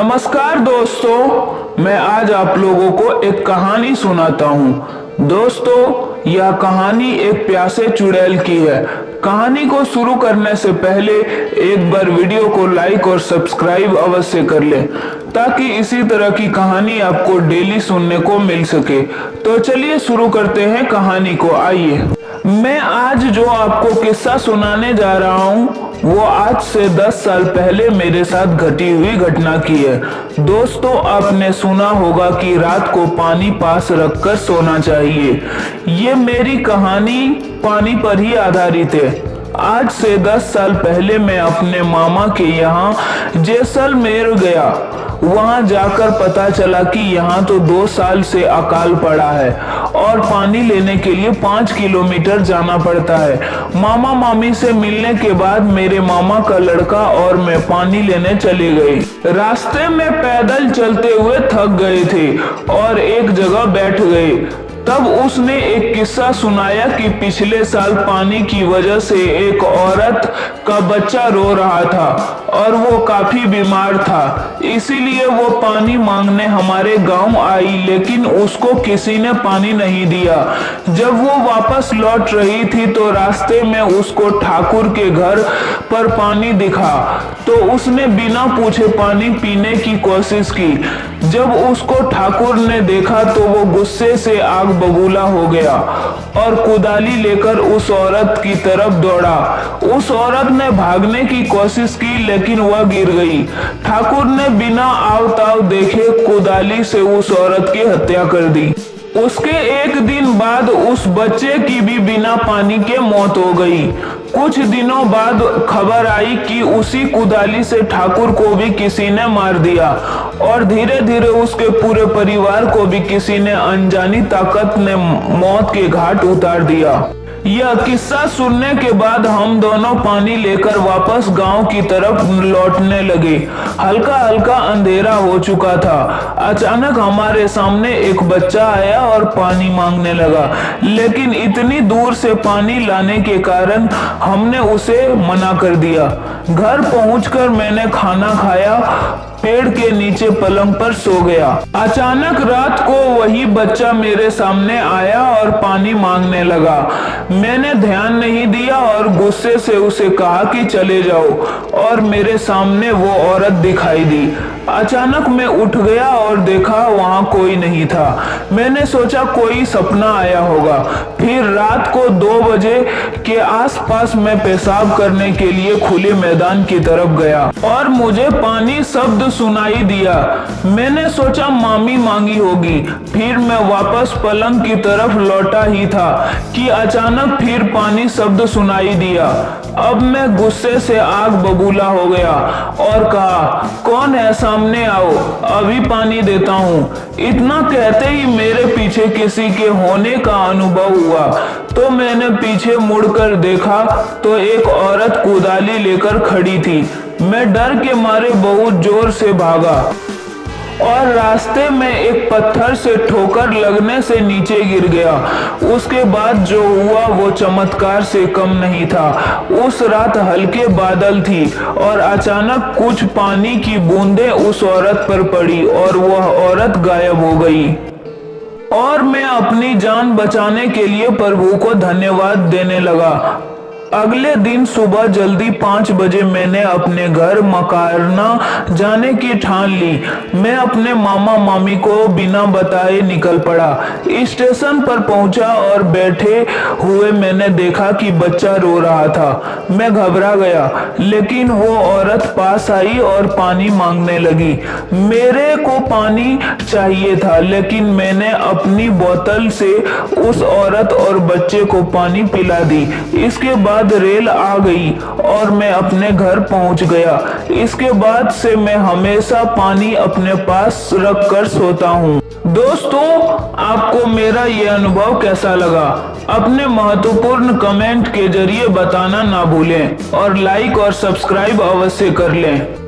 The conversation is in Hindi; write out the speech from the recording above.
नमस्कार दोस्तों, मैं आज आप लोगों को एक कहानी सुनाता हूँ। दोस्तों, यह कहानी एक प्यासे चुड़ैल की है। कहानी को शुरू करने से पहले एक बार वीडियो को लाइक और सब्सक्राइब अवश्य कर लें ताकि इसी तरह की कहानी आपको डेली सुनने को मिल सके। तो चलिए शुरू करते हैं कहानी को। आइए, मैं आज जो आपको किस्सा सुनाने जा रहा हूँ वो आज से 10 साल पहले मेरे साथ घटी हुई घटना की है। दोस्तों, आपने सुना होगा कि रात को पानी पास रखकर सोना चाहिए। ये मेरी कहानी पानी पर ही आधारित है। आज से 10 साल पहले मैं अपने मामा के यहाँ जैसलमेर गया। वहां जाकर पता चला कि यहाँ तो 2 साल से अकाल पड़ा है और पानी लेने के लिए 5 किलोमीटर जाना पड़ता है। मामा मामी से मिलने के बाद मेरे मामा का लड़का और मैं पानी लेने चले गए। रास्ते में पैदल चलते हुए थक गए थे और एक जगह बैठ गए। तब उसने एक किस्सा सुनाया कि पिछले साल पानी की वजह से एक औरत का बच्चा रो रहा था और वो काफी बीमार था। इसीलिए वो पानी मांगने हमारे गांव आई, लेकिन उसको किसी ने पानी नहीं दिया। जब वो वापस लौट रही थी तो रास्ते में उसको ठाकुर के घर पर पानी दिखा, तो उसने बिना पूछे पानी पीने की कोशिश की। जब उसको ठाकुर ने देखा तो वो गुस्से से आग बबूला हो गया और कुदाली लेकर उस औरत की तरफ दौड़ा। उस औरत ने भागने की कोशिश की, लेकिन वह गिर गई। ठाकुर ने बिना आवताव देखे कुदाली से उस औरत की हत्या कर दी। उसके एक दिन बाद उस बच्चे की भी बिना पानी के मौत हो गई। कुछ दिनों बाद खबर आई कि उसी कुदाली से ठाकुर को भी किसी ने मार दिया और धीरे धीरे उसके पूरे परिवार को भी किसी ने अनजानी ताकत ने मौत के घाट उतार दिया। यह किस्सा सुनने के बाद हम दोनों पानी लेकर वापस गांव की तरफ लौटने लगे। हल्का हल्का अंधेरा हो चुका था। अचानक हमारे सामने एक बच्चा आया और पानी मांगने लगा, लेकिन इतनी दूर से पानी लाने के कारण हमने उसे मना कर दिया। घर पहुंचकर मैंने खाना खाया, पेड़ के नीचे पलंग पर सो गया। अचानक रात को वही बच्चा मेरे सामने आया और पानी मांगने लगा। मैंने ध्यान नहीं दिया और गुस्से से उसे कहा कि चले जाओ, और मेरे सामने वो औरत दिखाई दी। अचानक मैं उठ गया और देखा वहां कोई नहीं था। मैंने सोचा कोई सपना आया होगा। फिर रात को 2 बजे के आसपास मैं पेशाब करने के लिए खुले मैदान की तरफ गया और मुझे पानी शब्द सुनाई दिया। मैंने सोचा मामी मांगी होगी। फिर मैं वापस पलंग की तरफ लौटा ही था कि अचानक फिर पानी शब्द सुनाई दिया। अब मैं गुस्से से आग बबूला हो गया और कहा, कौन है, सामने आओ, अभी पानी देता हूँ। इतना कहते ही मेरे पीछे किसी के होने का अनुभव हुआ, तो मैंने पीछे मुड़कर देखा तो एक औरत कुदाली लेकर खड़ी थी। मैं डर के मारे बहुत जोर से भागा और रास्ते में एक पत्थर से ठोकर लगने से नीचे गिर गया। उसके बाद जो हुआ वो चमत्कार से कम नहीं था। उस रात हल्के बादल थी और अचानक कुछ पानी की बूंदें उस औरत पर पड़ी और वह औरत गायब हो गई। और मैं अपनी जान बचाने के लिए प्रभु को धन्यवाद देने लगा। अगले दिन सुबह जल्दी 5 बजे मैंने अपने घर मकारना जाने की ठान ली। मैं अपने मामा मामी को बिना बताए निकल पड़ा। स्टेशन पर पहुंचा और बैठे हुए मैंने देखा कि बच्चा रो रहा था। मैं घबरा गया, लेकिन वो औरत पास आई और पानी मांगने लगी। मेरे को पानी चाहिए था, लेकिन मैंने अपनी बोतल से उस औरत और बच्चे को पानी पिला दी। इसके बाद रेल आ गई और मैं अपने घर पहुंच गया। इसके बाद से मैं हमेशा पानी अपने पास रख कर सोता हूँ। दोस्तों, आपको मेरा ये अनुभव कैसा लगा? अपने महत्वपूर्ण कमेंट के जरिए बताना ना भूलें और लाइक और सब्सक्राइब अवश्य कर लें।